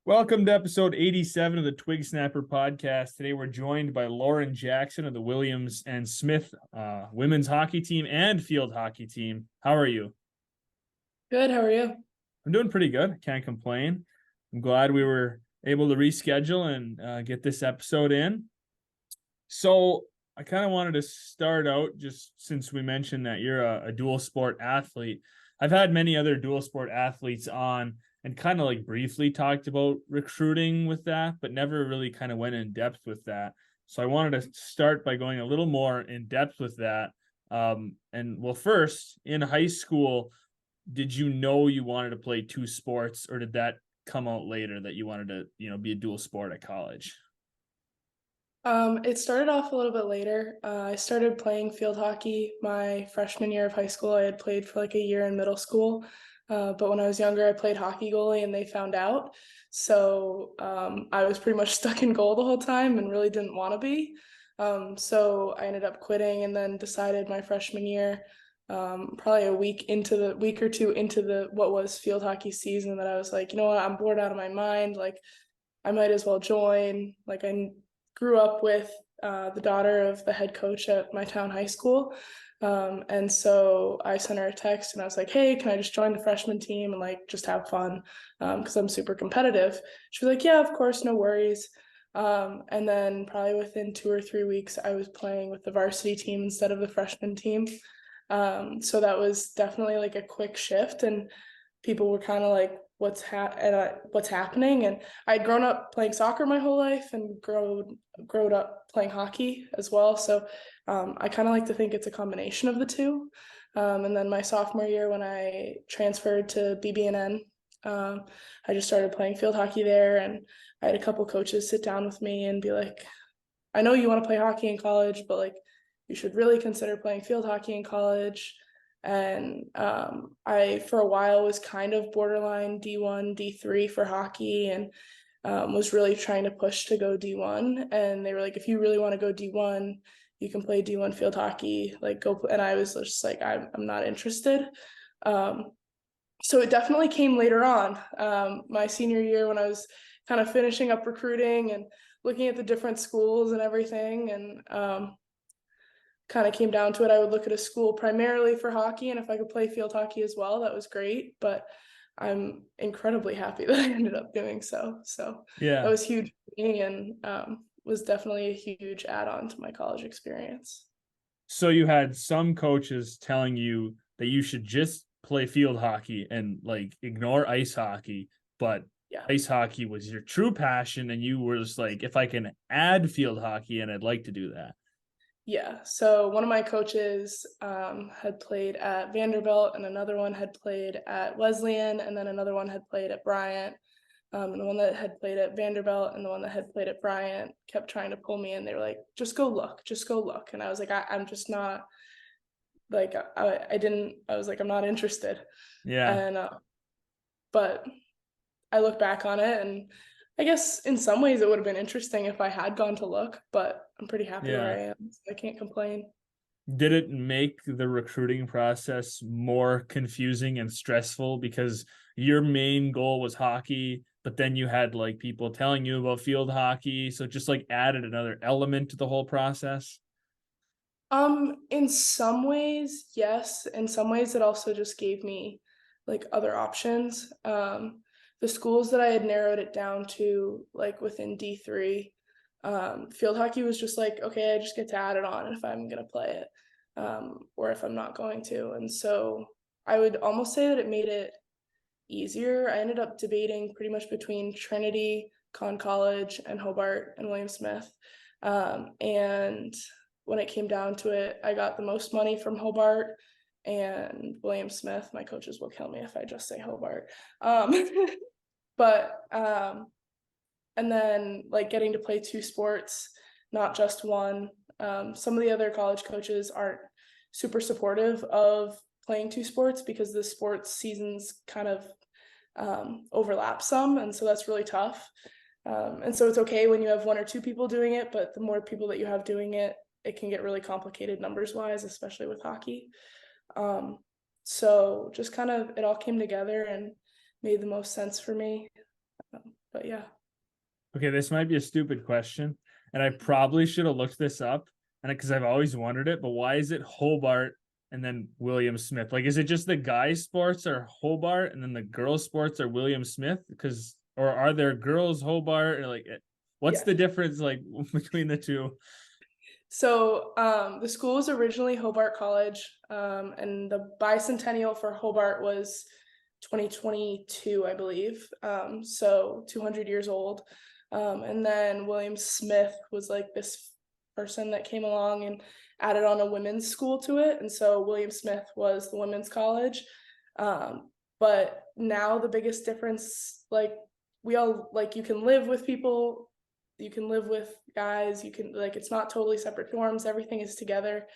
Welcome to episode 87 of the Twig Snapper Podcast. Today we're joined by Lauren Jackson of the Williams and Smith women's hockey team and field hockey team. How are you? Good. How are you? I'm doing pretty good. Can't complain. I'm glad we were able to reschedule and get this episode in. So I kind of wanted to start out, just since we mentioned that you're a dual sport athlete. I've had many other dual sport athletes on and kind of like briefly talked about recruiting with that, but never really kind of went in depth with that. So I wanted to start by going a little more in depth with that. First, in high school, did you know you wanted to play two sports, or did that come out later that you wanted to, be a dual sport at college? It started off a little bit later. I started playing field hockey my freshman year of high school. I had played for like a year in middle school. But when I was younger, I played hockey goalie and they found out. So I was pretty much stuck in goal the whole time and really didn't want to be. So I ended up quitting and then decided my freshman year, probably a week or two into the what was field hockey season, that I was like, you know what, I'm bored out of my mind. Like, I might as well join. Like, I grew up with the daughter of the head coach at my town high school. And so I sent her a text and I was like, hey, can I just join the freshman team and like just have fun? Because I'm super competitive. She was like, yeah, of course, no worries. And then probably within 2 or 3 weeks, I was playing with the varsity team instead of the freshman team. So that was definitely like a quick shift, and people were kind of like, what's happening? And I'd grown up playing soccer my whole life and grown up playing hockey as well. So I kind of like to think it's a combination of the two. And then my sophomore year, when I transferred to BB&N, I just started playing field hockey there, and I had a couple coaches sit down with me and be like, I know you want to play hockey in college, but like, you should really consider playing field hockey in college. And I, for a while, was kind of borderline D1, D3 for hockey, and was really trying to push to go D1. And they were like, if you really want to go D1, you can play D1 field hockey, like go. And I was just like, I'm not interested. So it definitely came later on. My senior year, when I was kind of finishing up recruiting and looking at the different schools and everything, and kind of came down to it, I would look at a school primarily for hockey, and if I could play field hockey as well, that was great. But I'm incredibly happy that I ended up doing so. So that Yeah. was huge for me, and was definitely a huge add-on to my college experience. So you had some coaches telling you that you should just play field hockey and like ignore ice hockey, but Yeah. ice hockey was your true passion, and you were just like, if I can add field hockey, and I'd like to do that. Yeah. So one of my coaches had played at Vanderbilt, and another one had played at Wesleyan, and then another one had played at Bryant. And the one that had played at Vanderbilt and the one that had played at Bryant kept trying to pull me in. They were like, just go look. And I was like, I'm just not, like, I was like, I'm not interested. Yeah. And, but I look back on it, and I guess in some ways it would have been interesting if I had gone to look, but I'm pretty happy where Yeah. I am. So I can't complain. Did it make the recruiting process more confusing and stressful because your main goal was hockey, but then you had like people telling you about field hockey, so it just like added another element to the whole process? In some ways, yes. In some ways, it also just gave me like other options. The schools that I had narrowed it down to, like within D3, field hockey was just like, okay, I just get to add it on if I'm gonna play it, or if I'm not going to. And so I would almost say that it made it easier. I ended up debating pretty much between Trinity, Conn College, and Hobart and William Smith. And when it came down to it, I got the most money from Hobart and William Smith. My coaches will kill me if I just say Hobart. But and then like getting to play two sports, not just one. Some of the other college coaches aren't super supportive of playing two sports because the sports seasons kind of overlap some, and so that's really tough. And so it's okay when you have one or two people doing it, but the more people that you have doing it, it can get really complicated numbers wise, especially with hockey. So just kind of it all came together and made the most sense for me. But yeah. Okay, this might be a stupid question, and I probably should have looked this up, and because I've always wondered it, but why is it Hobart and then William Smith? Like, is it just the guys' sports are Hobart and then the girls' sports are William Smith? Because, or are there girls Hobart, or like, what's Yes. the difference like between the two? So the school was originally Hobart College, and the bicentennial for Hobart was 2022, I believe. So 200 years old. And then William Smith was like this person that came along and added on a women's school to it. And so William Smith was the women's college. But now the biggest difference, like we all like you can live with people, you can live with guys, you can like it's not totally separate dorms, everything is together.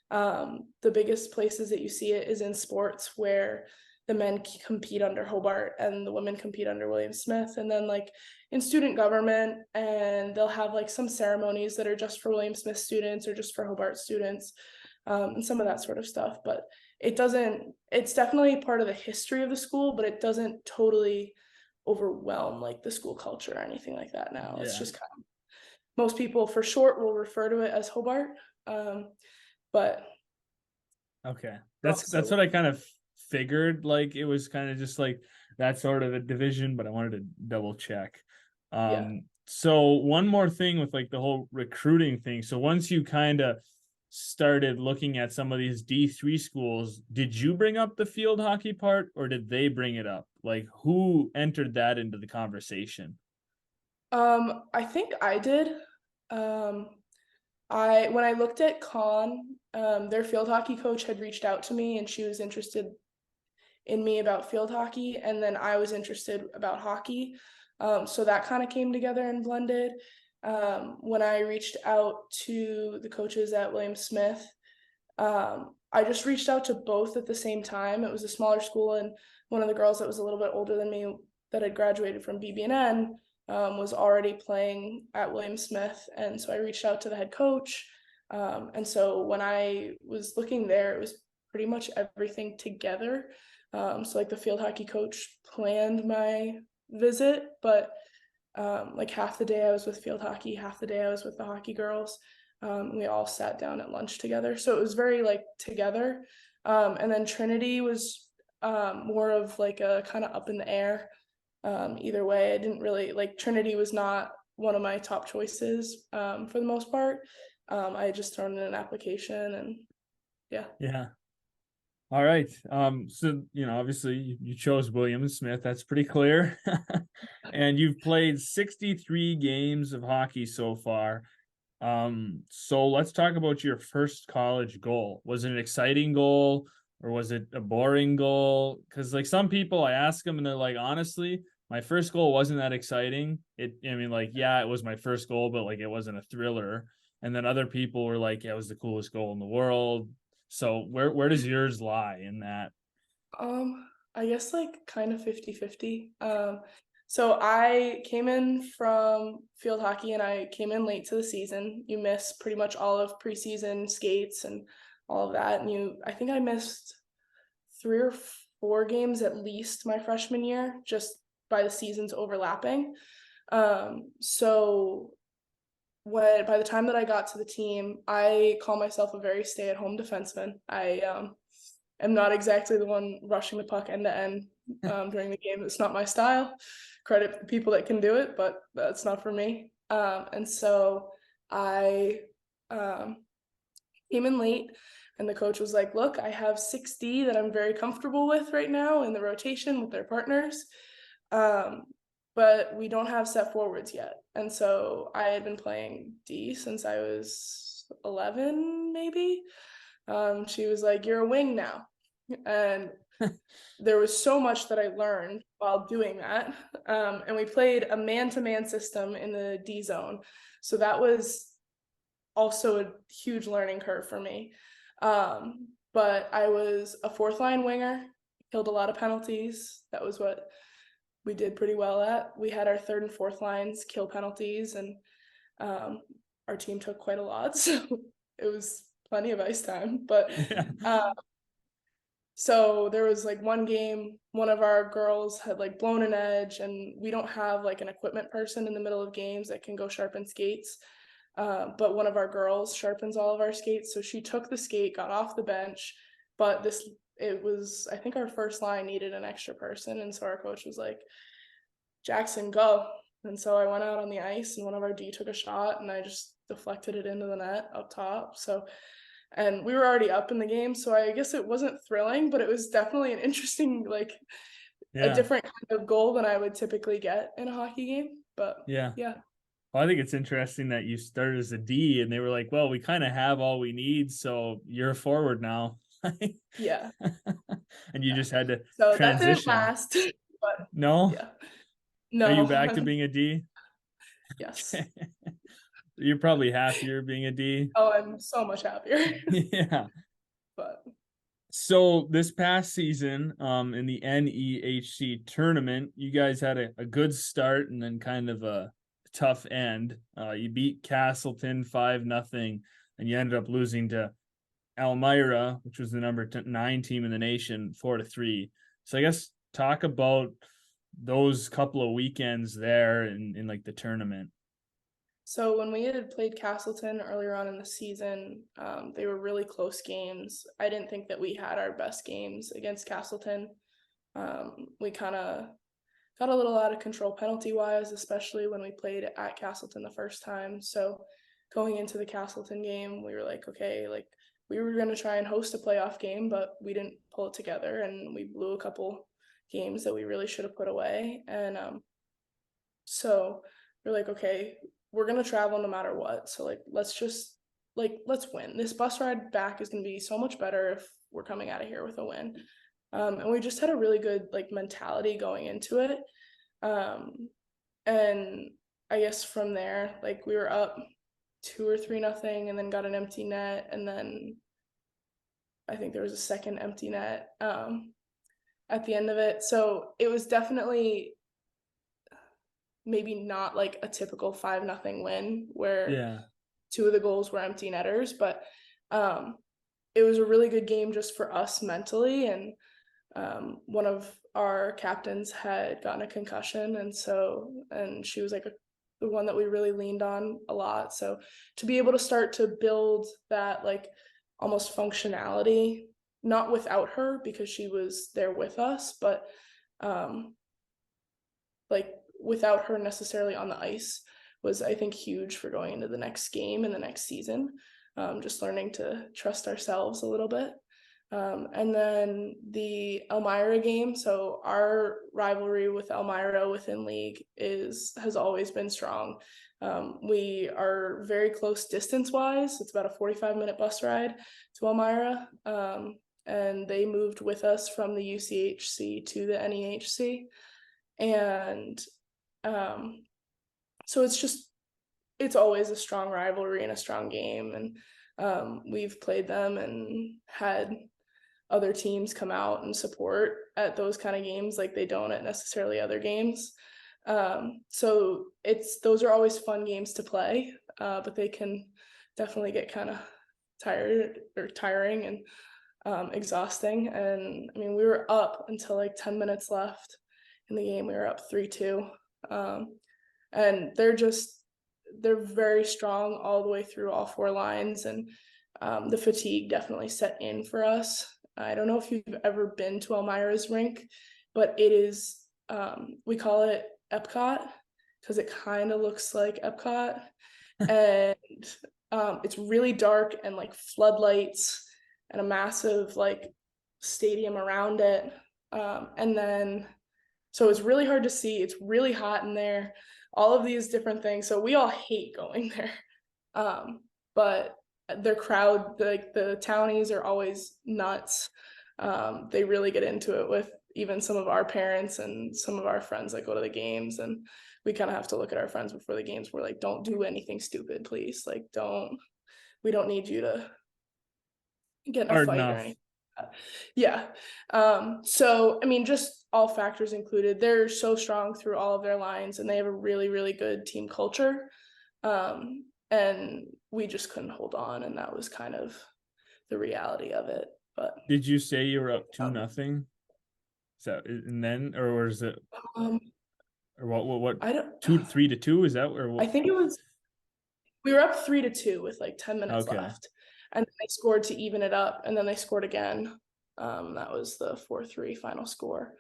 The biggest places that you see it is in sports where the men compete under Hobart and the women compete under William Smith. And then like in student government, and they'll have like some ceremonies that are just for William Smith students or just for Hobart students, and some of that sort of stuff. But it's definitely part of the history of the school, but it doesn't totally overwhelm like the school culture or anything like that now. It's Yeah. just kind of, most people for short will refer to it as Hobart. But Okay, that's what I kind of figured. Like, it was kind of just like that sort of a division, but I wanted to double check. yeah. So one more thing with like the whole recruiting thing. So once you kind of started looking at some of these D3 schools, did you bring up the field hockey part, or did they bring it up? Like, who entered that into the conversation? I think I did. Um, I when I looked at their field hockey coach had reached out to me and she was interested in me about field hockey, and then I was interested about hockey. So that kind of came together and blended. When I reached out to the coaches at William Smith, I just reached out to both at the same time. It was a smaller school, and one of the girls that was a little bit older than me that had graduated from BB&N was already playing at William Smith. And so I reached out to the head coach. And so when I was looking there, it was pretty much everything together. So like the field hockey coach planned my visit, but like half the day I was with field hockey, half the day I was with the hockey girls. We all sat down at lunch together. So it was very like together. And then Trinity was more of like a kind of up in the air. Either way, I didn't really like Trinity was not one of my top choices for the most part. I had just thrown in an application and yeah. Yeah. All right. So obviously you chose William Smith. That's pretty clear. And you've played 63 games of hockey so far. So let's talk about your first college goal. Was it an exciting goal or was it a boring goal? Because like some people, I ask them and they're like, honestly, my first goal wasn't that exciting. Yeah, it was my first goal, but like it wasn't a thriller. And then other people were like, yeah, it was the coolest goal in the world. So where does yours lie in that? I guess like kind of 50-50. So I came in from field hockey and I came in late to the season. You miss pretty much all of preseason skates and all of that. And I think I missed 3 or 4 games at least my freshman year, just by the seasons overlapping. So by the time that I got to the team, I call myself a very stay-at-home defenseman. I am not exactly the one rushing the puck end to end during the game. It's not my style. Credit the people that can do it, but that's not for me. And so I came in late, and the coach was like, look, I have 6D that I'm very comfortable with right now in the rotation with their partners. But we don't have set forwards yet. And so I had been playing D since I was 11, maybe. She was like, you're a wing now. And there was so much that I learned while doing that. And we played a man-to-man system in the D zone. So that was also a huge learning curve for me. But I was a fourth line winger, killed a lot of penalties. That was what we did pretty well at. We had our third and fourth lines kill penalties, and our team took quite a lot. So it was plenty of ice time. But Yeah. So there was like one game, one of our girls had like blown an edge, and we don't have like an equipment person in the middle of games that can go sharpen skates. But one of our girls sharpens all of our skates. So she took the skate, got off the bench, but it was, I think our first line needed an extra person. And so our coach was like, Jackson, go. And so I went out on the ice, and one of our D took a shot, and I just deflected it into the net up top. So, and we were already up in the game, so I guess it wasn't thrilling, but it was definitely an interesting, like a different kind of goal than I would typically get in a hockey game. But Yeah. yeah. Well, I think it's interesting that you started as a D and they were like, well, we kind of have all we need, so you're a forward now. Yeah. And you just had to So that didn't transition. last. But No? yeah. Are you No. back to being a D? Yes. You're probably happier being a D. Oh, I'm so much happier. Yeah. But So this past season, in the NEHC tournament, you guys had a good start and then kind of a tough end. You beat Castleton 5-0, and you ended up losing to Elmira, which was the number 9 team in the nation, 4-3. So I guess talk about those couple of weekends there in like the tournament. so when we had played Castleton earlier on in the season, they were really close games. I didn't think that we had our best games against Castleton. We kind of got a little out of control penalty wise, especially when we played at Castleton the first time. So going into the Castleton game, we were like, okay, like we were going to try and host a playoff game, but we didn't pull it together, and we blew a couple games that we really should have put away. And so we're like, okay, we're going to travel no matter what. So like, let's win. This bus ride back is going to be so much better if we're coming out of here with a win. And we just had a really good like mentality going into it. And I guess from there, like we were up 2 or 3-0, and then got an empty net, and then I think there was a second empty net at the end of it. So it was definitely maybe not like a typical 5-0 win where 2 of the goals were empty netters, but it was a really good game just for us mentally. And one of our captains had gotten a concussion, and she was like the one that we really leaned on a lot. So to be able to start to build that like almost functionality, not without her because she was there with us, but like without her necessarily on the ice, was I think huge for going into the next game and the next season. Just learning to trust ourselves a little bit. And then the Elmira game. So our rivalry with Elmira within league has always been strong. We are very close distance wise. It's about a 45-minute bus ride to Elmira. And they moved with us from the UCHC to the NEHC. And so it's always a strong rivalry and a strong game. And we've played them and had other teams come out and support at those kind of games like they don't at necessarily other games. So those are always fun games to play, but they can definitely get kind of tiring and exhausting. And I mean, we were up until like 10 minutes left in the game. We were up 3-2. And they're very strong all the way through all 4 lines. And the fatigue definitely set in for us. I don't know if you've ever been to Elmira's rink, but it is, we call it Epcot because it kind of looks like Epcot. And it's really dark and like floodlights and a massive like stadium around it. And then, so it's really hard to see. It's really hot in there, all of these different things. So we all hate going there. But their crowd, like the townies are always nuts. They really get into it with even some of our parents and some of our friends that go to the games. And we kind of have to look at our friends before the games. We're like, don't do anything stupid, please. Like, we don't need you to get in a fight or anything. Yeah. So I mean, just all factors included, they're so strong through all of their lines, and they have a really, really good team culture. And we just couldn't hold on, and that was kind of the reality of it. But Did you say you were up 2-0? So and then or is it um, or what I don't. 3-2 is that or I what? think it was we were up 3-2 with like 10 minutes Okay. left, and they scored to even it up, and then they scored again. That was the 4-3 final score,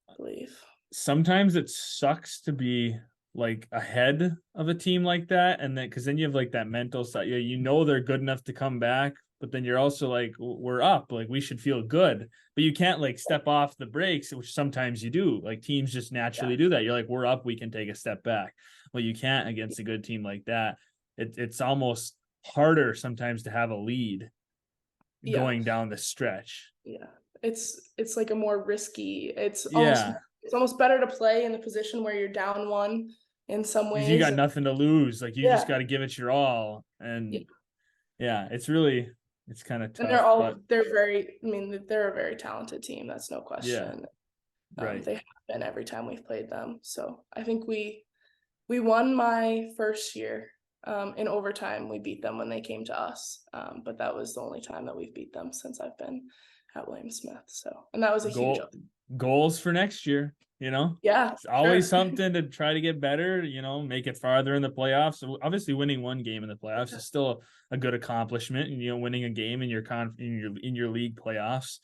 I believe. Sometimes it sucks to be like ahead of a team like that, and then because then you have like that mental side. You know they're good enough to come back, but then you're also like we're up, like we should feel good, but you can't like step off the brakes, which sometimes you do. Like teams just naturally Yeah. do that. You're like we're up, we can take a step back. Well, you can't against a good team like that. It's almost harder sometimes to have a lead Yeah. going down the stretch. Yeah. It's like a more risky. Yeah, It's almost better to play in the position where you're down one in some because you ways. got nothing to lose. Like you just Yeah. got to give it your all. Yeah. And yeah, it's kind of And tough, but they're a very talented team. That's no yeah, question. right. They have been every time we've played them. So I think we won my first year. In overtime, we beat them when they came to us. But that was the only time that we've beat them since I've been at William Smith. So, and that was a huge Goal goals for next year, Yeah, It's always sure. something to try to get better, make it farther in the playoffs. So obviously winning one game in the playoffs is still a good accomplishment. And, winning a game in your in your league playoffs.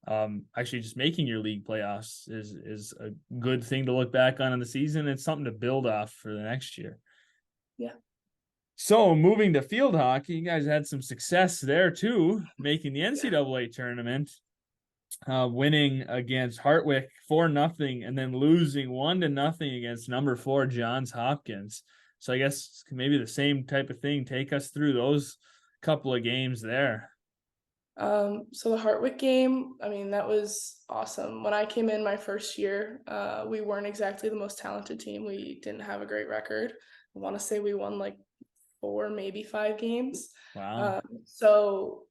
Actually just making your league playoffs is a good thing to look back on in the season. It's something to build off for the next year. Yeah. So moving to field hockey, you guys had some success there too, making the NCAA tournament, winning against Hartwick 4-0, and then losing 1-0 against number 4 Johns Hopkins. So I guess maybe the same type of thing. Take us through those couple of games there. So the Hartwick game, that was awesome. When I came in my first year, we weren't exactly the most talented team. We didn't have a great record. I want to say we won like 4, maybe 5 games. Wow. So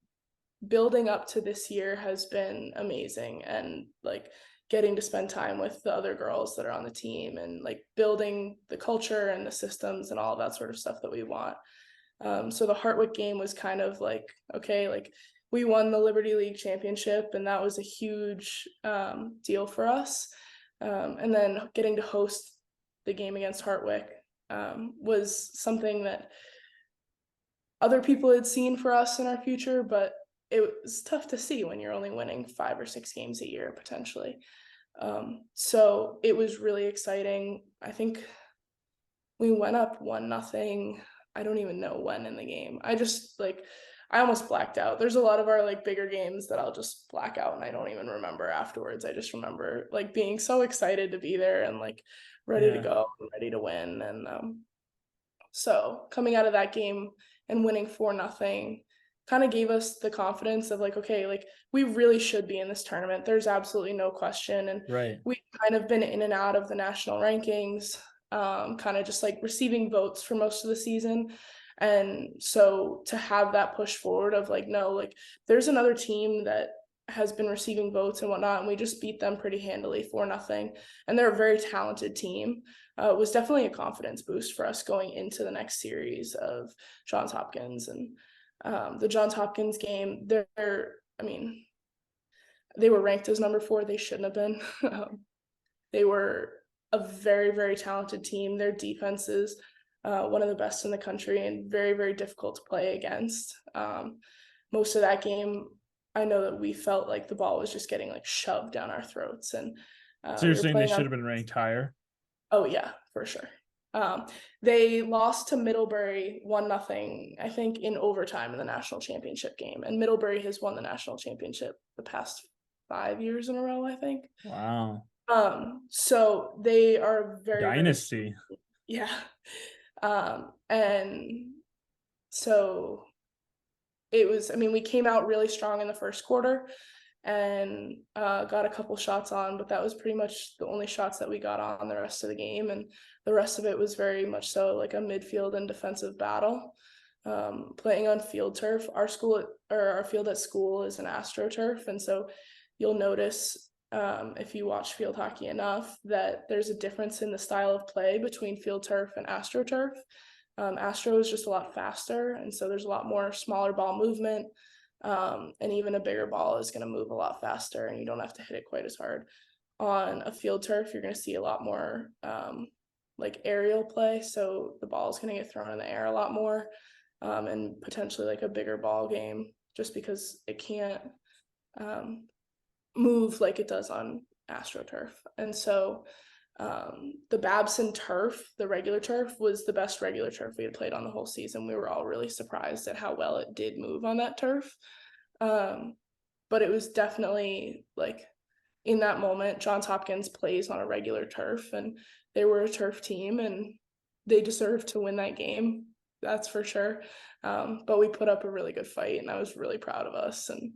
building up to this year has been amazing, and like getting to spend time with the other girls that are on the team and like building the culture and the systems and all that sort of stuff that we want. So the Hartwick game was kind of like, okay, like we won the Liberty League championship, and that was a huge deal for us. And then getting to host the game against Hartwick was something that other people had seen for us in our future, but it was tough to see when you're only winning 5 or 6 games a year potentially. So it was really exciting. I think we went up 1-0. I don't even know when in the game. I almost blacked out. There's a lot of our like bigger games that I'll just black out and I don't even remember afterwards. I just remember like being so excited to be there and like ready to go, ready to win. And so coming out of that game and winning 4-0 kind of gave us the confidence of like, okay, like we really should be in this tournament. There's absolutely no question. And Right. we've kind of been in and out of the national rankings, kind of just like receiving votes for most of the season. And so to have that push forward of like, no, like there's another team that has been receiving votes and whatnot, and we just beat them pretty handily 4-0. And they're a very talented team. Was definitely a confidence boost for us going into the next series of Johns Hopkins. And the Johns Hopkins game, they were ranked as number 4. They shouldn't have been. They were a very, very talented team. Their defense is one of the best in the country and very, very difficult to play against. Most of that game, I know that we felt like the ball was just getting like shoved down our throats. And So we you're were saying they playing should on. have been ranked higher? Oh yeah, for sure. They lost to Middlebury 1-0, I think, in overtime in the national championship game. And Middlebury has won the national championship the past 5 years in a row, I think. Wow. So they are very, Dynasty. yeah. And so it was, we came out really strong in the first quarter and got a couple shots on, but that was pretty much the only shots that we got on the rest of the game. And the rest of it was very much so like a midfield and defensive battle. Playing on field turf, our field at school is an AstroTurf. And so you'll notice if you watch field hockey enough that there's a difference in the style of play between field turf and AstroTurf. Astro is just a lot faster, and so there's a lot more smaller ball movement. And even a bigger ball is going to move a lot faster, and you don't have to hit it quite as hard. On a field turf, you're going to see a lot more like aerial play, so the ball is going to get thrown in the air a lot more, and potentially like a bigger ball game, just because it can't move like it does on AstroTurf. And so the Babson turf, the regular turf, was the best regular turf we had played on the whole season. We were all really surprised at how well it did move on that turf. But it was definitely like, in that moment, Johns Hopkins plays on a regular turf, and they were a turf team, and they deserved to win that game. That's for sure. But we put up a really good fight, and I was really proud of us. And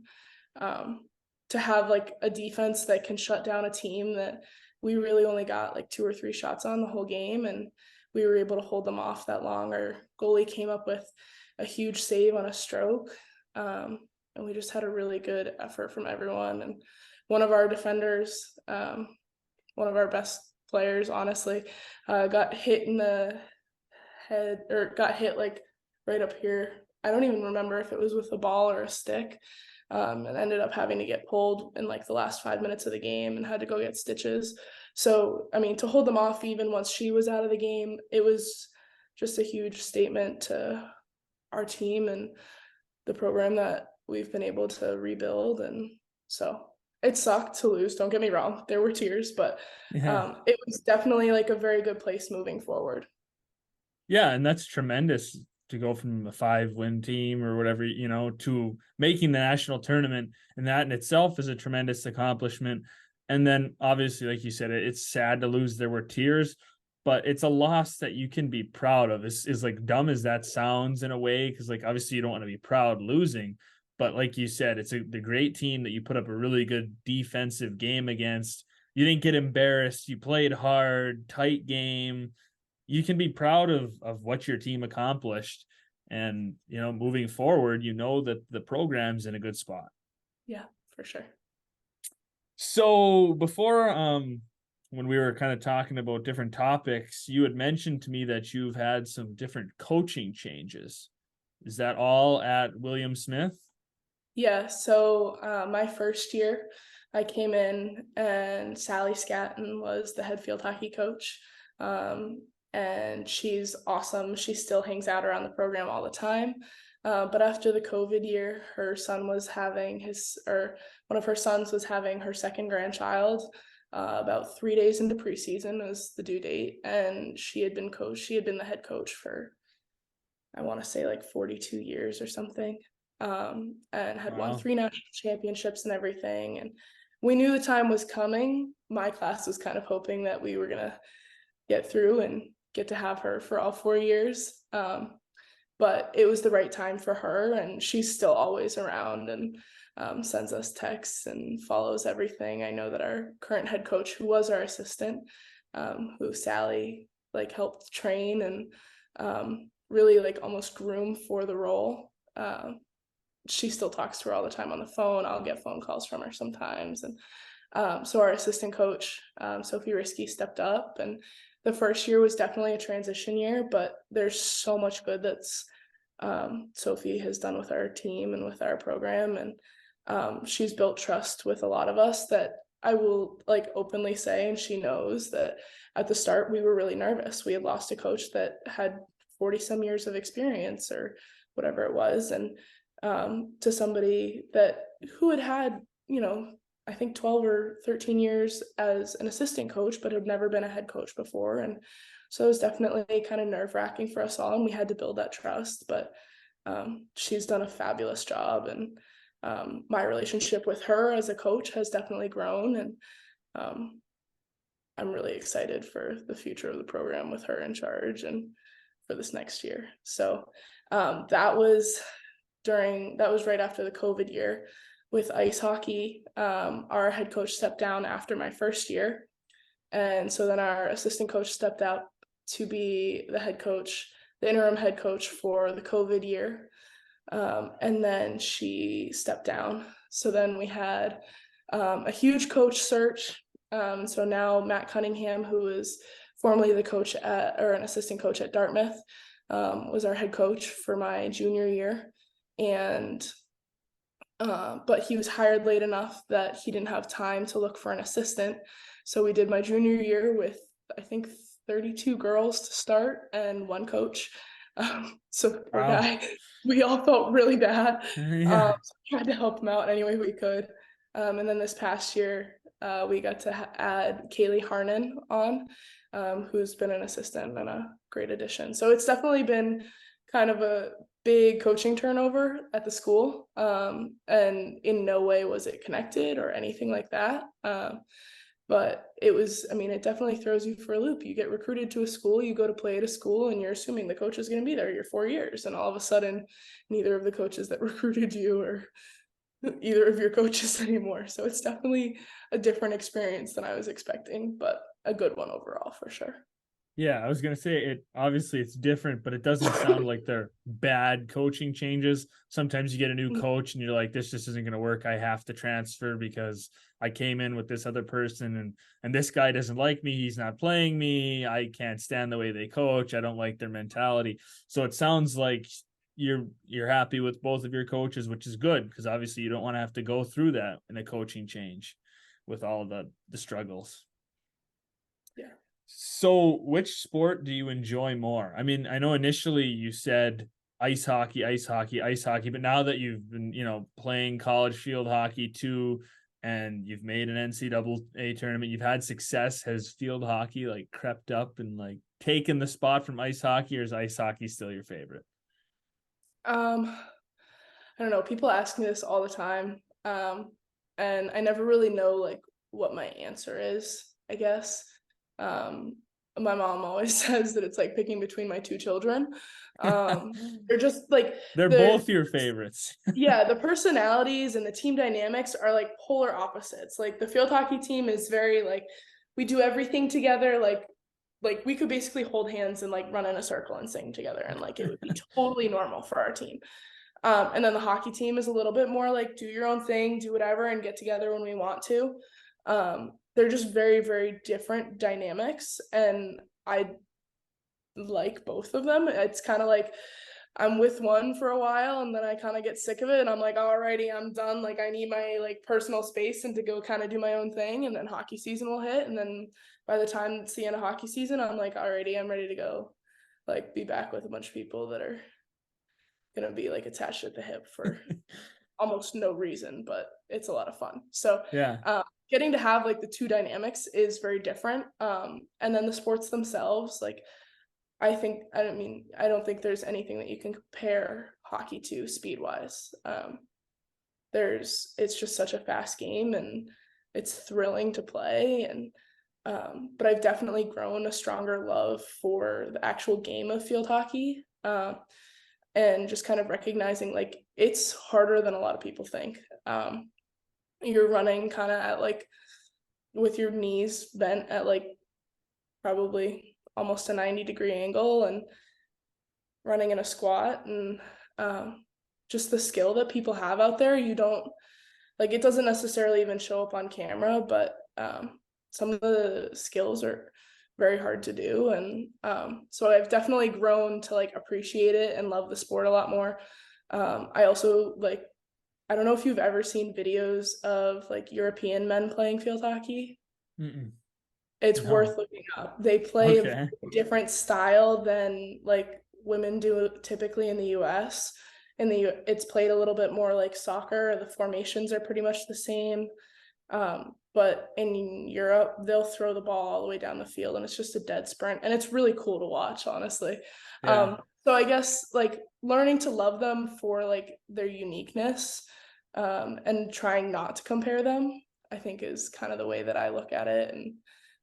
to have like a defense that can shut down a team that we really only got like 2 or 3 shots on the whole game, and we were able to hold them off that long. Our goalie came up with a huge save on a stroke, and we just had a really good effort from everyone. And one of our defenders, one of our best players, honestly, got hit in the head, or got hit like right up here. I don't even remember if it was with a ball or a stick, and ended up having to get pulled in like the last 5 minutes of the game and had to go get stitches. So, I mean, to hold them off even once she was out of the game, it was just a huge statement to our team and the program that we've been able to rebuild. And so it sucked to lose, don't get me wrong, there were tears, but it was definitely like a very good place moving forward. Yeah, and that's tremendous to go from a 5-win team or whatever, to making the national tournament. And that in itself is a tremendous accomplishment. And then obviously, like you said, it's sad to lose. There were tears, but it's a loss that you can be proud of. This is like dumb as that sounds in a way, because like obviously you don't want to be proud losing. But like you said, it's the great team that you put up a really good defensive game against. You didn't get embarrassed. You played hard, tight game. You can be proud of what your team accomplished, and moving forward, that the program's in a good spot. Yeah, for sure. So before when we were kind of talking about different topics, you had mentioned to me that you've had some different coaching changes. Is that all at William Smith? Yeah, so my first year I came in, and Sally Scatton was the head field hockey coach. And she's awesome. She still hangs out around the program all the time. But after the COVID year, one of her sons was having her second grandchild. About 3 days into preseason was the due date, and she had been the head coach for, I want to say, like 42 years or something, and had won 3 national championships and everything. And we knew the time was coming. My class was kind of hoping that we were gonna get through and get to have her for all 4 years. But it was the right time for her, and she's still always around, and sends us texts and follows everything. I know that our current head coach, who was our assistant, who Sally like helped train and really like almost groom for the role, she still talks to her all the time on the phone. I'll get phone calls from her sometimes. And so our assistant coach, Sophie Risky, stepped up, and the first year was definitely a transition year, but there's so much good that's Sophie has done with our team and with our program. And she's built trust with a lot of us that I will like openly say, and she knows that at the start we were really nervous. We had lost a coach that had 40 some years of experience or whatever it was. And to somebody who had I think 12 or 13 years as an assistant coach, but had never been a head coach before. And so it was definitely kind of nerve-wracking for us all, and we had to build that trust. But she's done a fabulous job, and my relationship with her as a coach has definitely grown. And I'm really excited for the future of the program with her in charge and for this next year. So that was right after the COVID year. With ice hockey, our head coach stepped down after my first year. And so then our assistant coach stepped out to be the interim head coach for the COVID year. And then she stepped down. So then we had a huge coach search. So now Matt Cunningham, who was formerly an assistant coach at Dartmouth, was our head coach for my junior year. And But he was hired late enough that he didn't have time to look for an assistant. So we did my junior year with, I think, 32 girls to start and one coach. So poor Wow. guy. We all felt really bad. Yeah. So tried to help him out any way we could. And then this past year, we got to add Kaylee Harnan on, who's been an assistant and a great addition. So it's definitely been kind of a big coaching turnover at the school, and in no way was it connected or anything like that. But it was, I mean, it definitely throws you for a loop. You get recruited to a school, you go to play at a school, and you're assuming the coach is going to be there your 4 years, and all of a sudden, neither of the coaches that recruited you or either of your coaches anymore. So it's definitely a different experience than I was expecting, but a good one overall for sure. Yeah, I was gonna say it. Obviously, it's different, but it doesn't sound like they're bad coaching changes. Sometimes you get a new coach, and you're like, "This just isn't gonna work. I have to transfer because I came in with this other person, and this guy doesn't like me. He's not playing me. I can't stand the way they coach. I don't like their mentality." So it sounds like you're happy with both of your coaches, which is good because obviously you don't want to have to go through that in a coaching change with all the struggles. Yeah. So, which sport do you enjoy more? I mean, I know initially you said ice hockey, ice hockey, ice hockey, but now that you've been, playing college field hockey too, and you've made an NCAA tournament, you've had success. Has field hockey like crept up and like taken the spot from ice hockey, or is ice hockey still your favorite? Um, I don't know. People ask me this all the time. And I never really know like what my answer is, I guess. Um, my mom always says that it's like picking between my two children. They're just like They're the both your favorites. yeah, the personalities and the team dynamics are like polar opposites. Like the field hockey team is very like we do everything together, like we could basically hold hands and like run in a circle and sing together and like it would be totally normal for our team. And then the hockey team is a little bit more like do your own thing, do whatever, and get together when we want to. They're just very, very different dynamics, and I like both of them. It's kind of like I'm with one for a while and then I kind of get sick of it and I'm like, alrighty, I'm done. Like I need my like personal space and to go kind of do my own thing. And then hockey season will hit. And then by the time it's the end of hockey season, I'm like, alrighty, I'm ready to go like be back with a bunch of people that are gonna be like attached at the hip for almost no reason, but it's a lot of fun. So Yeah. getting to have like the two dynamics is very different. And then the sports themselves, like I don't think there's anything that you can compare hockey to speed wise. It's just such a fast game and it's thrilling to play. And but I've definitely grown a stronger love for the actual game of field hockey. And just kind of recognizing like it's harder than a lot of people think. You're running kind of at like with your knees bent at like probably almost a 90-degree angle and running in a squat, and just the skill that people have out there, you don't like it doesn't necessarily even show up on camera, but some of the skills are very hard to do. And so I've definitely grown to like appreciate it and love the sport a lot more. I also like I don't know if you've ever seen videos of like European men playing field hockey. Mm-mm. It's No. worth looking up. They play a Okay. different style than like women do typically in the US. It's played a little bit more like soccer. The formations are pretty much the same. But in Europe, they'll throw the ball all the way down the field and it's just a dead sprint. And it's really cool to watch, honestly. Yeah. So I guess like learning to love them for like their uniqueness, and trying not to compare them, I think is kind of the way that I look at it and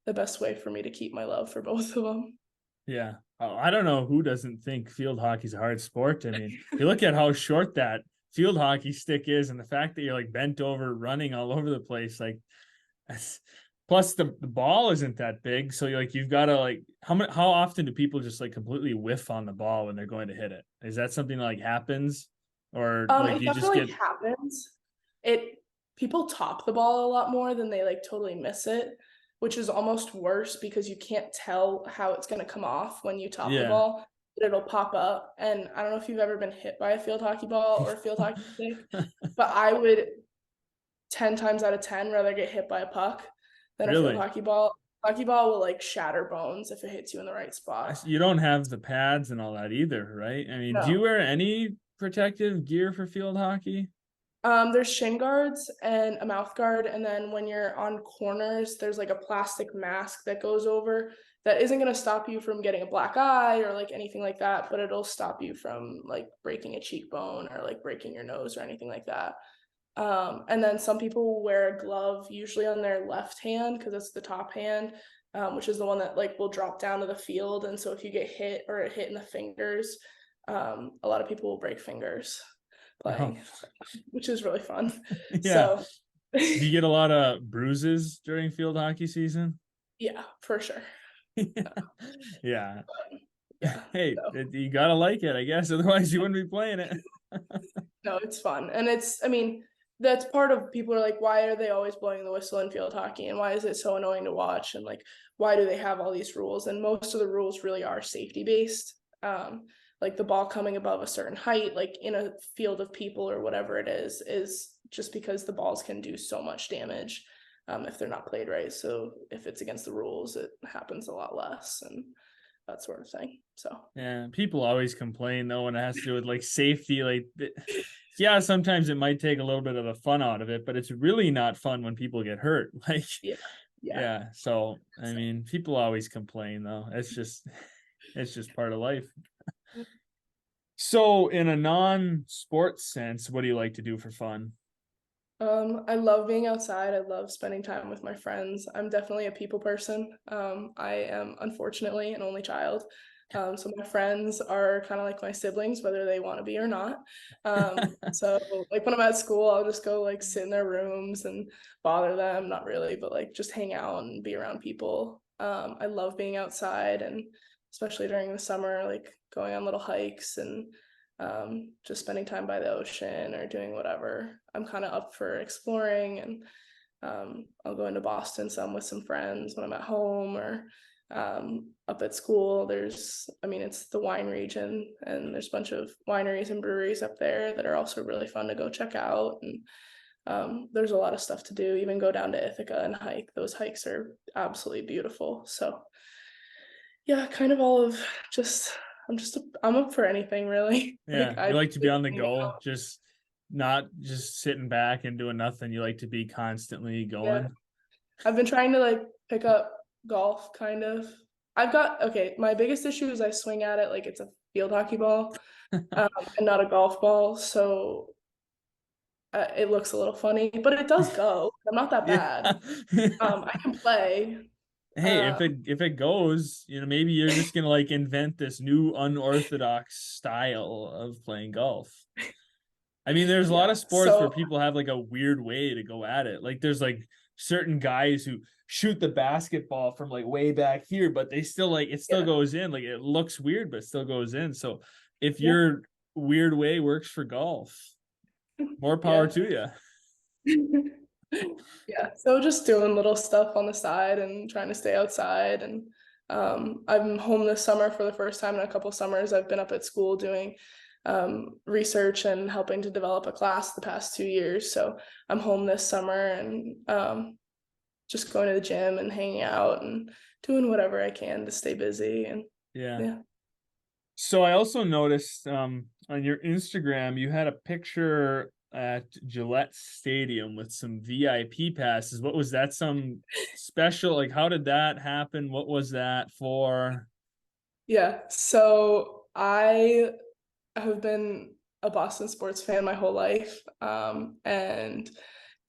the best way for me to keep my love for both of them. Yeah. Oh, I don't know who doesn't think field hockey's a hard sport. I mean, you look at how short that field hockey stick is and the fact that you're like bent over running all over the place, like plus the ball isn't that big. So you're like you've got to like how often do people just like completely whiff on the ball when they're going to hit it? Is that something that like happens? Or like It do you just definitely get happens. It People top the ball a lot more than they like totally miss it, which is almost worse because you can't tell how it's going to come off when you top the yeah. ball. it'll pop up. And I don't know if you've ever been hit by a field hockey ball or a field hockey stick, but I would 10 times out of 10 rather get hit by a puck than a field Really? hockey ball. Hockey ball will like shatter bones if it hits you in the right spot. You don't have the pads and all that either, right? I mean, do you No. wear any protective gear for field hockey? There's shin guards and a mouth guard, and then when you're on corners, there's like a plastic mask that goes over that isn't going to stop you from getting a black eye or like anything like that, but it'll stop you from like breaking a cheekbone or like breaking your nose or anything like that. And then some people wear a glove usually on their left hand because it's the top hand, which is the one that like will drop down to the field. And so if you get hit or hit in the fingers, a lot of people will break fingers Oh, playing, which is really fun. yeah. So Do you get a lot of bruises during field hockey season? yeah, for sure. Yeah. Yeah. Hey, So you gotta like it, I guess. Otherwise, you wouldn't be playing it. no, it's fun. And I mean, that's part of people are like, why are they always blowing the whistle in field hockey? And why is it so annoying to watch? And like, why do they have all these rules? And most of the rules really are safety based. Like the ball coming above a certain height, like in a field of people or whatever it is just because the balls can do so much damage if they're not played right. So if it's against the rules, it happens a lot less and that sort of thing. So Yeah, people always complain though when it has to do with like safety. Like, yeah, sometimes it might take a little bit of the fun out of it, but it's really not fun when people get hurt. Like, yeah, yeah. So I mean, people always complain though. It's just part of life. So, in a non-sports sense, what do you like to do for fun? I love being outside. I love spending time with my friends. I'm definitely a people person. I am unfortunately an only child. So my friends are kind of like my siblings, whether they want to be or not. So like when I'm at school, I'll just go like sit in their rooms and bother them. Not really, but like just hang out and be around people. I love being outside and especially during the summer, like going on little hikes and just spending time by the ocean or doing whatever. I'm kind of up for exploring, and I'll go into Boston some with some friends when I'm at home or up at school. I mean, it's the wine region, and there's a bunch of wineries and breweries up there that are also really fun to go check out. And there's a lot of stuff to do, even go down to Ithaca and hike. Those hikes are absolutely beautiful. So yeah, kind of all of just I'm up for anything really. Yeah, Like you I like to be on the hang go, out. just not just sitting back and doing nothing. You like to be constantly Yeah. going. I've been trying to like pick up golf kind of. Okay, my biggest issue is I swing at it like it's a field hockey ball, and not a golf ball, so it looks a little funny, but it does go. I'm not that Yeah. bad. I can play. Hey, Uh, if it goes, maybe you're just gonna like invent this new unorthodox style of playing golf. I mean, there's a lot yeah. of sports where So people have like a weird way to go at it. Like there's like certain guys who shoot the basketball from like way back here, but they still like it still yeah, goes in. Like it looks weird, but it still goes in. So if yeah, your weird way works for golf, more power yeah. to you. Yeah, so just doing little stuff on the side and trying to stay outside. And I'm home this summer for the first time in a couple summers. I've been up at school doing research and helping to develop a class the past 2 years. So I'm home this summer and just going to the gym and hanging out and doing whatever I can to stay busy. And Yeah. yeah. So I also noticed on your Instagram you had a picture at Gillette Stadium with some VIP passes. What was that? Some special? Like, how did that happen? What was that for? Yeah. So I have been a Boston sports fan my whole life. And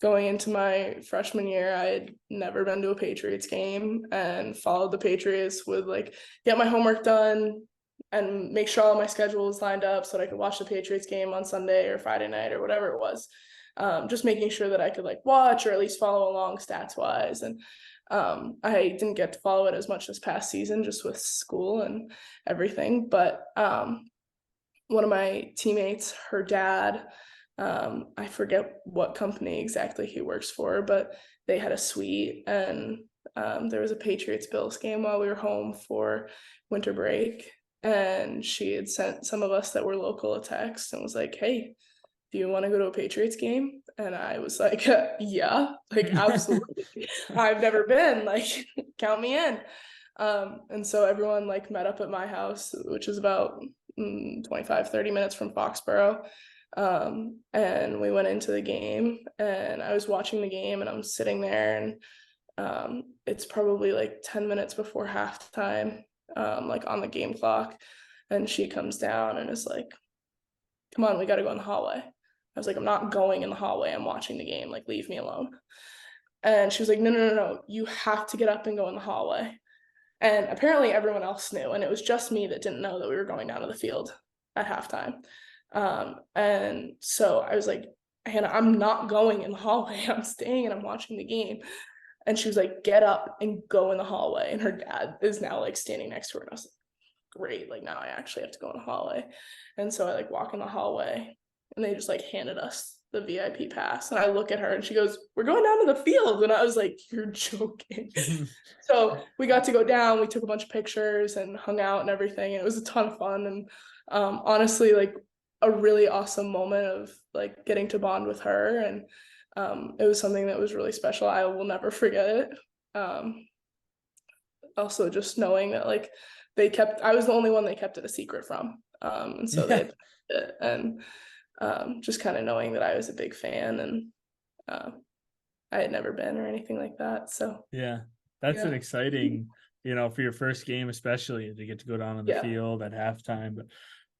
going into my freshman year, I had never been to a Patriots game and followed the Patriots, would like get my homework done and make sure all my schedule was lined up so that I could watch the Patriots game on Sunday or Friday night or whatever it was. Just making sure that I could like watch or at least follow along stats wise. And I didn't get to follow it as much this past season just with school and everything. But one of my teammates, her dad, I forget what company exactly he works for, but they had a suite, and there was a Patriots Bills game while we were home for winter break. and she had sent some of us that were local a text and was like, "Hey, do you want to go to a Patriots game?" And I was like, "Yeah, like absolutely. I've never been, like count me in." And so everyone like met up at my house, which is about 25-30 minutes from Foxborough. And we went into the game, and I was watching the game, and I'm sitting there, and it's probably like 10 minutes before halftime, like on the game clock, and she comes down and is like, "Come on, we got to go in the hallway." I was like, "I'm not going in the hallway. I'm watching the game. Like, leave me alone." And she was like, "No, no, no, no. You have to get up and go in the hallway." And apparently everyone else knew, and it was just me that didn't know that we were going down to the field at halftime. And so I was like, "Hannah, I'm not going in the hallway. I'm staying and I'm watching the game." And she was like, "Get up and go in the hallway." And her dad is now like standing next to her. And I was like, "Great, like now I actually have to go in the hallway." And so I like walk in the hallway, and they just like handed us the VIP pass. And I look at her and she goes, "We're going down to the field." And I was like, "You're joking." So we got to go down, we took a bunch of pictures and hung out and everything. And it was a ton of fun. And honestly, like a really awesome moment of like getting to bond with her. And it was something that was really special. I will never forget it. Also just knowing that like I was the only one they kept it a secret from. And so Yeah. and just kind of knowing that I was a big fan, and I had never been or anything like that. So Yeah, that's an yeah. exciting, for your first game, especially to get to go down on the Yeah. field at halftime. But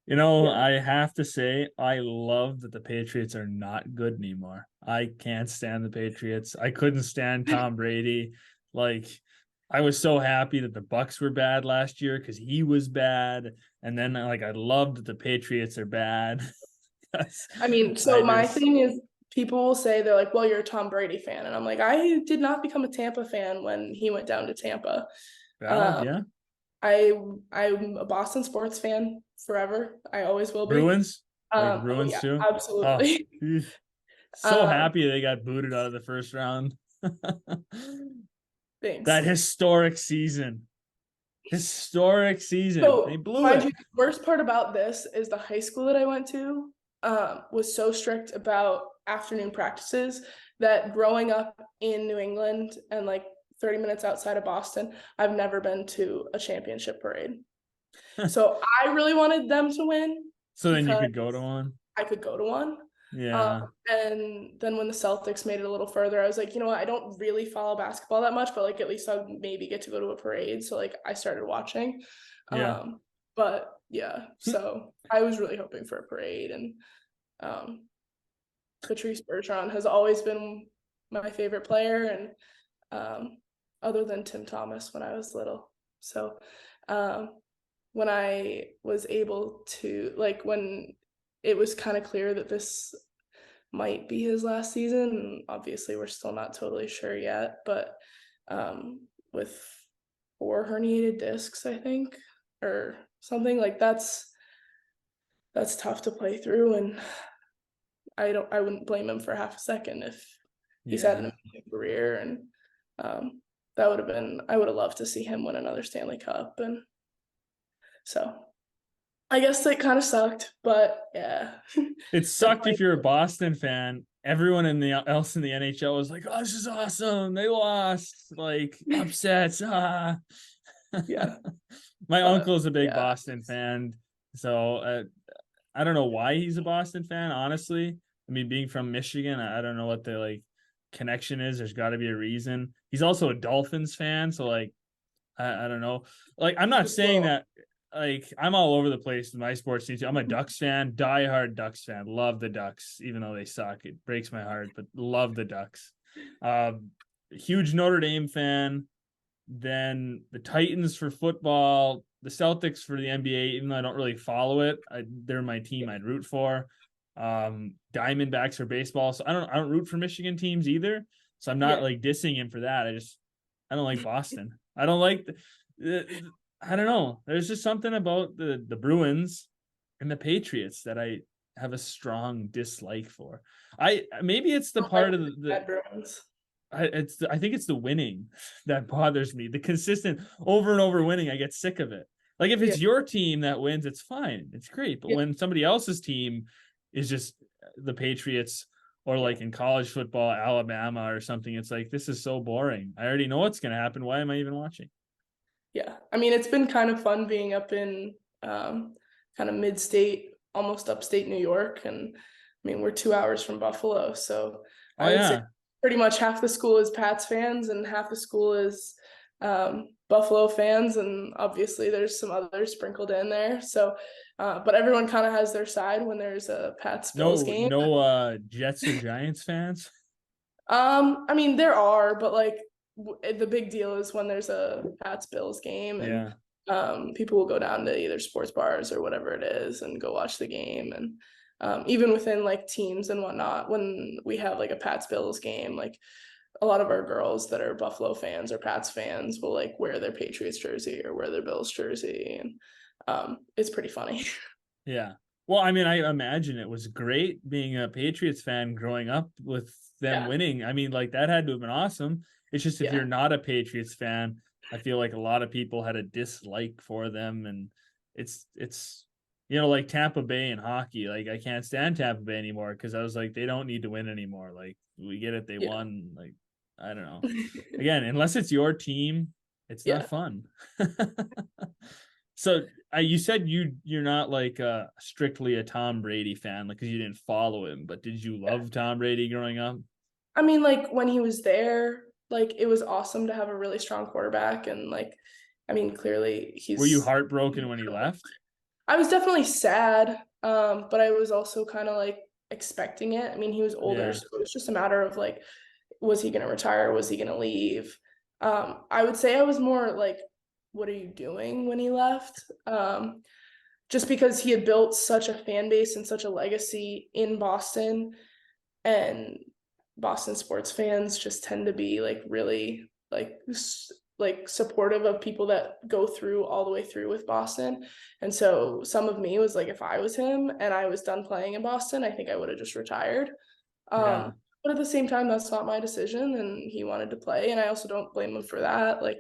Yeah. I have to say, I love that the Patriots are not good anymore. I can't stand the Patriots. I couldn't stand Tom Brady. Like, I was so happy that the Bucks were bad last year because he was bad, and then like I loved that the Patriots are bad. I mean, I so my just, thing is, people will say they're like, "Well, you're a Tom Brady fan," and I'm like, I did not become a Tampa fan when he went down to Tampa. valid, Um, yeah. I I'm a Boston sports fan forever. I always will be. Bruins, like Oh Bruins yeah, too. Oh, absolutely. so Um, happy they got booted out of the first round. thanks. That historic season. Historic season. They So, blew mind it. you, the worst part about this is the high school that I went to was so strict about afternoon practices that growing up in New England and like 30 minutes outside of Boston, I've never been to a championship parade. So I really wanted them to win So then you because could go to one. I could go to one. Um, Yeah. and then when the Celtics made it a little further, I was like, you know what? I don't really follow basketball that much, but like at least I'll maybe get to go to a parade. So like I started watching. Yeah. But yeah, so I was really hoping for a parade. And um, Patrice Bergeron has always been my favorite player, and other than Tim Thomas when I was little. So um, when I was able to, like, when it was kind of clear that this might be his last season, obviously we're still not totally sure yet, but with 4 herniated discs, I think, or something like that's tough to play through. And I wouldn't blame him for half a second if he's had an Yeah. amazing career. And um that would have been, I would have loved to see him win another Stanley Cup. And so I guess it kind of sucked, but yeah. It sucked if Definitely. you're a Boston fan. Everyone else in the NHL was like, "Oh, this is awesome. They lost. Like upsets." Ah. Yeah, My but uncle's a big yeah, Boston fan, so I don't know why he's a Boston fan. Honestly, I mean, being from Michigan, I don't know what the like connection is. There's got to be a reason. He's also a Dolphins fan, so like I don't know. Like I'm not saying well, that like I'm all over the place with my sports team. I'm a Ducks fan, diehard Ducks fan. Love the Ducks, even though they suck. It breaks my heart, but love the Ducks. Huge Notre Dame fan. Then the Titans for football, the Celtics for the NBA. Even though I don't really follow it, they're my team I'd root for. Diamondbacks for baseball. So I don't root for Michigan teams either. So I'm not yeah, like dissing him for that. I don't like Boston. I don't like I don't know. There's just something about the Bruins and the Patriots that I have a strong dislike for. I maybe it's the I don't like part of the bad Bruins. I think it's the winning that bothers me. The consistent over and over winning, I get sick of it. Like if Yeah. it's your team that wins, it's fine. It's great. But Yeah. when somebody else's team is just the Patriots or like in college football, Alabama or something, it's like, this is so boring. I already know what's going to happen. Why am I even watching? Yeah. I mean, it's been kind of fun being up in kind of mid-state, almost upstate New York. And I mean, we're 2 hours from Buffalo. So Oh, I would say yeah. pretty much half the school is Pats fans and half the school is Buffalo fans. And obviously there's some others sprinkled in there. So, but everyone kind of has their side when there's a Pats Bills No, game. no Jets or Giants fans. I mean, there are, but like the big deal is when there's a Pats Bills game and Yeah. people will go down to either sports bars or whatever it is and go watch the game. And even within like teams and whatnot, when we have like a Pats Bills game, like a lot of our girls that are Buffalo fans or Pats fans will like wear their Patriots jersey or wear their Bills jersey. And it's pretty funny. Yeah. Well, I mean, I imagine it was great being a Patriots fan growing up with them Yeah. winning. I mean, like that had to have been awesome. It's just if Yeah. you're not a Patriots fan, I feel like a lot of people had a dislike for them, and it's like Tampa Bay and hockey. Like I can't stand Tampa Bay anymore because I was like, they don't need to win anymore. Like we get it, they Yeah. won. Like I don't know. Again, unless it's your team, it's not Yeah. fun. So you said you're not like strictly a Tom Brady fan, like because you didn't follow him, but did you love Tom Brady growing up? I mean, like when he was there, like it was awesome to have a really strong quarterback. And like, I mean, clearly Were you he's, heartbroken when he left? I was definitely sad, but I was also kind of like expecting it. I mean, he was older, Yeah, so it was just a matter of like, was he going to retire? Was he going to leave? I would say I was more like, what are you doing when he left? Just because he had built such a fan base and such a legacy in Boston, and Boston sports fans just tend to be like really like supportive of people that go through all the way through with Boston. And so some of me was like, if I was him and I was done playing in Boston, I think I would have just retired. yeah, But at the same time, that's not my decision, and he wanted to play, and I also don't blame him for that. Like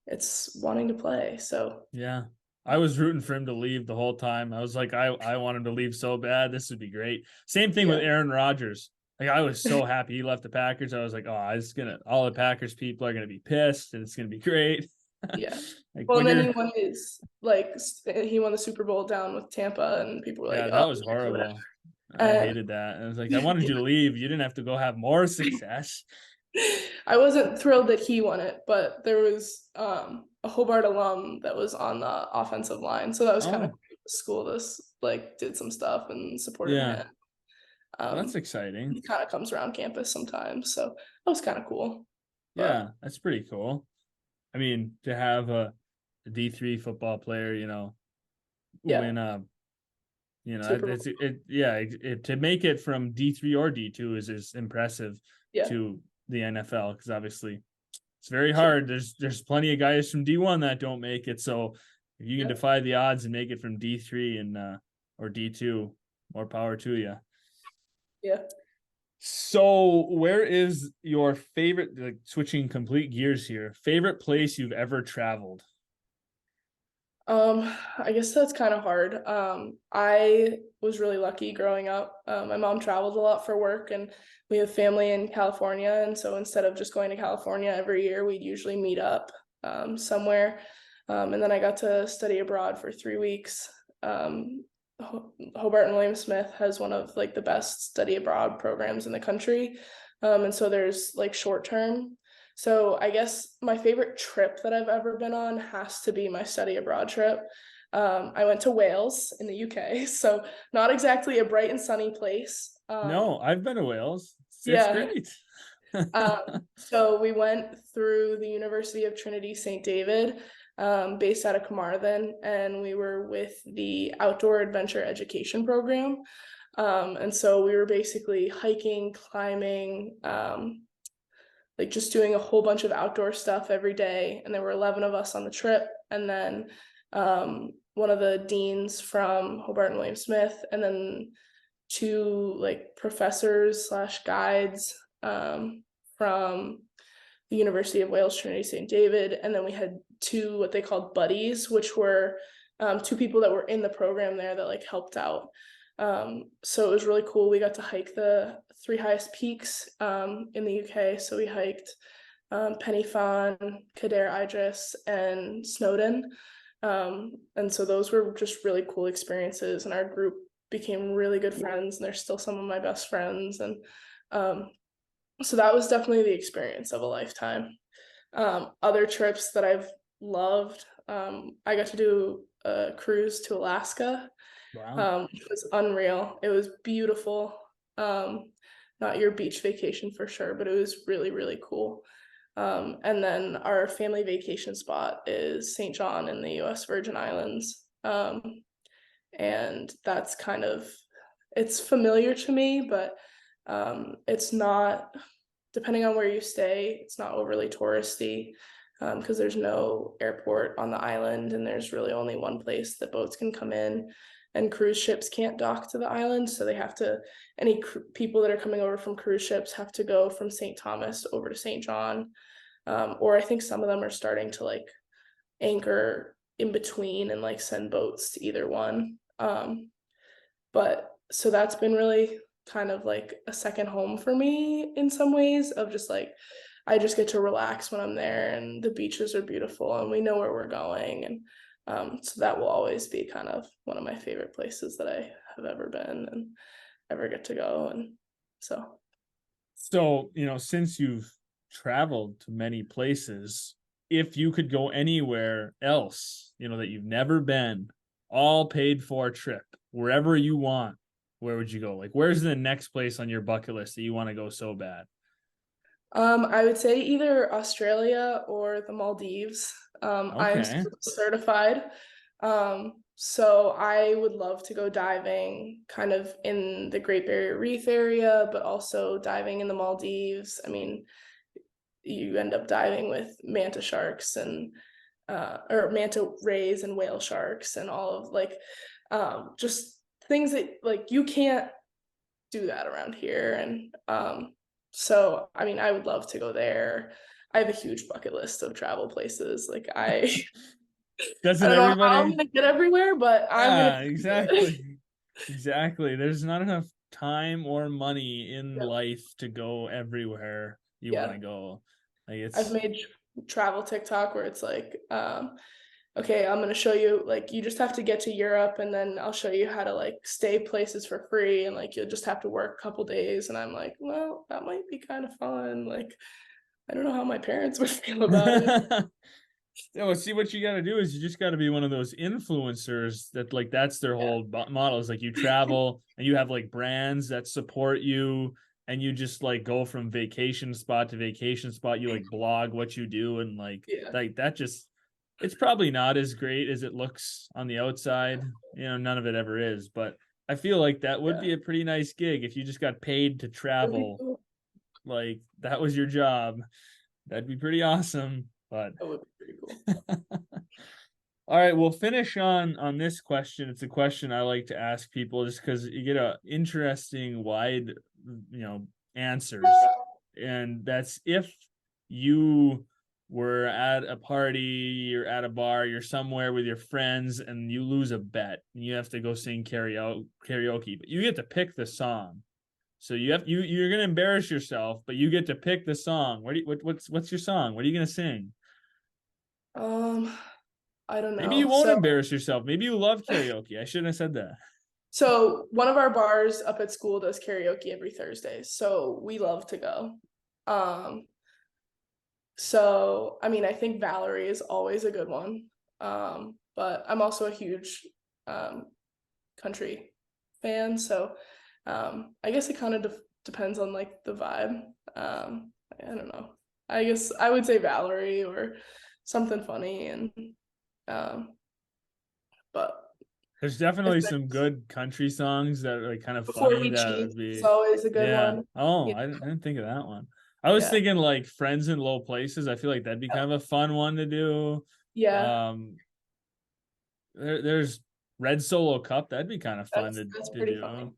it's wanting to play. So yeah. I was rooting for him to leave the whole time. I was like, I want him to leave so bad. This would be great. Same thing with yeah. Aaron Rodgers. Like I was so happy he left the Packers. I was like, oh, it's gonna all the Packers people are gonna be pissed, and it's gonna be great. Yeah. Like Well, when and then you're, he won he won the Super Bowl down with Tampa, and people were like, yeah, that "Oh, was whatever." horrible. I And hated that. I was like, I wanted you to leave. You didn't have to go have more success. I wasn't thrilled that he won it, but there was a Hobart alum that was on the offensive line, so that was kind of Oh, cool. The school this like did some stuff and supported yeah. him. Well, that's Um, exciting. he kind of comes around campus sometimes, so that was kind of cool. Yeah, But that's pretty cool. I mean, to have a D3 football player, yeah, win Super Bowl. yeah, to make it from D3 or D2 is impressive Yeah, to the NFL because obviously it's very hard. There's plenty of guys from D1 that don't make it. So if you can yeah, defy the odds and make it from D3 and or D2, more power to you. yeah. So, where is your favorite, like switching complete gears here, favorite place you've ever traveled? I guess that's kind of hard. I was really lucky growing up. My mom traveled a lot for work, and we have family in California. And so instead of just going to California every year, we'd usually meet up somewhere. And then I got to study abroad for 3 weeks. Hobart and William Smith has one of like the best study abroad programs in the country. And so there's like short term. So I guess my favorite trip that I've ever been on has to be my study abroad trip. I went to Wales in the UK, so not exactly a bright and sunny place. No, I've been to Wales. It's Yeah. great. Um, so we went through the University of Trinity St. David, based out of Carmarthen, and we were with the Outdoor Adventure Education Program. And so we were basically hiking, climbing, like just doing a whole bunch of outdoor stuff every day. And there were 11 of us on the trip. And then one of the deans from Hobart and William Smith, and then two like professors slash guides from the University of Wales, Trinity St. David, and then we had 2 what they called buddies, which were 2 people that were in the program there that like helped out. So it was really cool. We got to hike the 3 highest peaks in the UK. So we hiked Pen y Fan, Cadair Idris, and Snowdon. And so those were just really cool experiences, and our group became really good friends, and they're still some of my best friends. And so that was definitely the experience of a lifetime. Other trips that I've loved, I got to do a cruise to Alaska. Wow. Which was unreal. It was beautiful. Not your beach vacation for sure, but it was really, really cool. And then our family vacation spot is St. John in the US Virgin Islands. And that's kind of, it's familiar to me, but it's not, depending on where you stay, it's not overly touristy, because there's no airport on the island, and there's really only one place that boats can come in, and cruise ships can't dock to the island, so they have to, any people that are coming over from cruise ships have to go from St. Thomas over to St. John, or I think some of them are starting to like anchor in between and like send boats to either one. But so that's been really kind of like a second home for me in some ways, of just like, I just get to relax when I'm there, and the beaches are beautiful, and we know where we're going. And so that will always be kind of one of my favorite places that I have ever been and ever get to go. And so since you've traveled to many places, if you could go anywhere else, that you've never been, all paid for trip, wherever you want, where would you go? Like, where's the next place on your bucket list that you want to go so bad? I would say either Australia or the Maldives. I'm Okay. certified. So I would love to go diving kind of in the Great Barrier Reef area, but also diving in the Maldives. I mean, you end up diving with manta sharks and or manta rays and whale sharks and all of like just things that like you can't do that around here. And so I mean, I would love to go there. I have a huge bucket list of travel places. Like I Doesn't don't know how I'm everybody? gonna get everywhere, but I'm gonna Yeah, exactly. Exactly. There's not enough time or money in yeah. life to go everywhere you want Yeah. to go. Like I've it's made travel TikTok where it's like, okay, I'm gonna show you, like, you just have to get to Europe, and then I'll show you how to like stay places for free, and like you'll just have to work a couple days. And I'm like, well, that might be kind of fun. Like, I don't know how my parents would feel about it. Oh, see, what you got to do is you just got to be one of those influencers that like that's their Yeah. whole model is like you travel and you have like brands that support you, and you just like go from vacation spot to vacation spot. You like blog what you do, and like Yeah. that just, it's probably not as great as it looks on the outside. None of it ever is, but I feel like that would Yeah. be a pretty nice gig if you just got paid to That'd be travel, cool. like that was your job. That'd be pretty awesome. But That would be pretty cool. all right, we'll finish on this question. It's a question I like to ask people just because you get a interesting, wide, answers. And that's if you were at a party, you're at a bar, you're somewhere with your friends, and you lose a bet, and you have to go sing karaoke, but you get to pick the song. So you're gonna embarrass yourself, but you get to pick the song. What's your song? What are you gonna sing? Um, I don't Maybe you know. won't embarrass yourself. Maybe you love karaoke. I shouldn't have said that. So one of our bars up at school does karaoke every Thursday, so we love to go. Um, So, I mean, I think Valerie is always a good one. But I'm also a huge um, country fan. So, I guess it kind of depends on like the vibe. I don't know. I guess I would say Valerie or something funny. And, um, but There's if definitely some there's good country songs that are like kind of Before funny We that Cheat would is be, always a good yeah. one. Oh, Yeah. I didn't think of that one. I was Yeah. thinking like Friends in Low Places. I feel like that'd be kind of a fun one to do. Yeah. Um, there's Red Solo Cup. That'd be kind of fun That's to pretty funny do.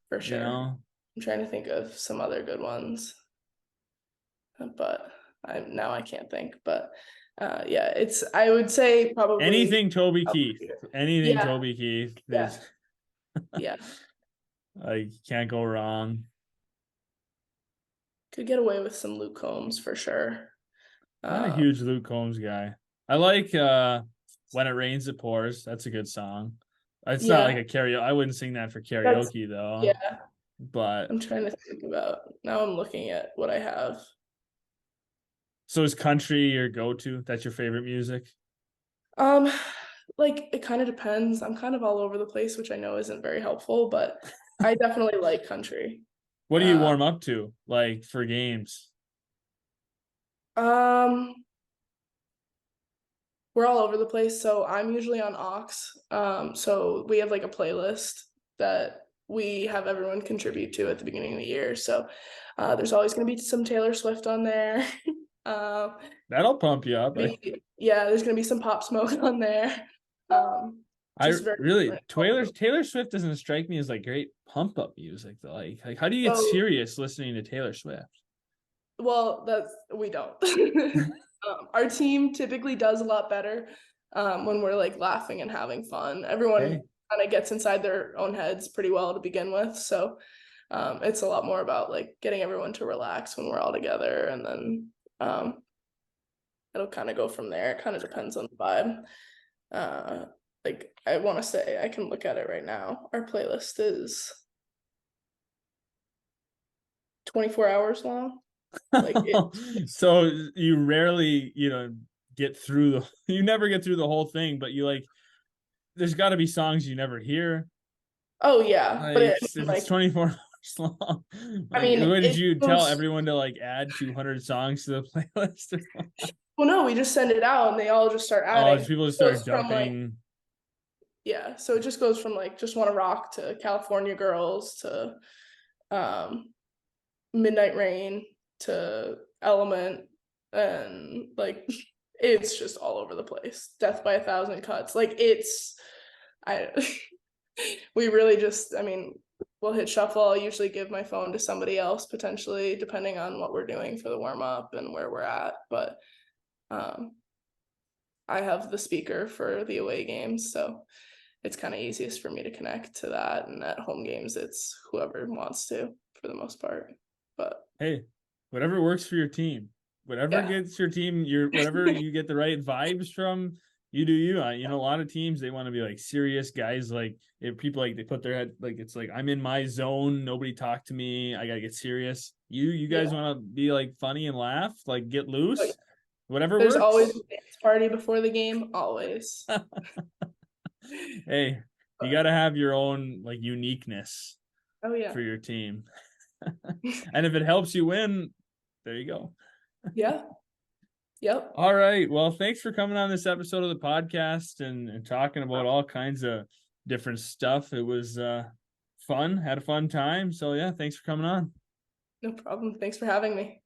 for You sure. know, I'm trying to think of some other good ones. But I can't think, but yeah, I would say probably anything Toby Keith. Anything Yeah. Toby Keith. Yeah. Yeah. Like, can't go wrong. Could get away with some Luke Combs for sure. Not a huge Luke Combs guy. I like When It Rains It Pours. That's a good song. It's not like a karaoke. I wouldn't sing that for karaoke though. Yeah. But I'm trying to think about, now I'm looking at what I have. So is country your go-to? That's your favorite music? Like it kind of depends. I'm kind of all over the place, which I know isn't very helpful, but I definitely like country. What do you warm up to, like, for games? We're all over the place. So I'm usually on aux. So we have like a playlist that we have everyone contribute to at the beginning of the year. So there's always going to be some Taylor Swift on there. That'll pump you up. Yeah, there's going to be some Pop Smoke on there. Taylor Swift doesn't strike me as like great pump up music though. Like how do you get serious listening to Taylor Swift? Well, we don't. Our team typically does a lot better when we're like laughing and having fun. Everyone kind of gets inside their own heads pretty well to begin with, so it's a lot more about like getting everyone to relax when we're all together, and then it'll kind of go from there. It kind of depends on the vibe. Like I want to say, I can look at it right now. Our playlist is 24 hours long. Like so you rarely, get through you never get through the whole thing, but there's got to be songs you never hear. Oh yeah, but it's 24 hours long. I mean, did you tell everyone to like add 200 songs to the playlist? Well, no, we just send it out and they all just start adding. People just start jumping. Yeah, so it just goes from like Just Wanna Rock to California Girls to Midnight Rain to Element, and like it's just all over the place. Death by a Thousand Cuts. Like we really just, we'll hit shuffle. I'll usually give my phone to somebody else potentially, depending on what we're doing for the warm up and where we're at. But I have the speaker for the away games, so it's kind of easiest for me to connect to that. And at home games, it's whoever wants to, for the most part. But hey, whatever works for your team, whatever gets your team, whatever you get the right vibes from, you do you. A lot of teams, they want to be like serious guys. Like if people they put their head, like it's like I'm in my zone, nobody talk to me, I gotta get serious. You guys want to be like funny and laugh, like get loose. Whatever There's works. always a dance party before the game, always. Hey, you got to have your own like uniqueness for your team. And if it helps you win, there you go. Yeah. Yep. All right. Well, thanks for coming on this episode of the podcast and talking about all kinds of different stuff. It was fun. Had a fun time. So yeah, thanks for coming on. No problem. Thanks for having me.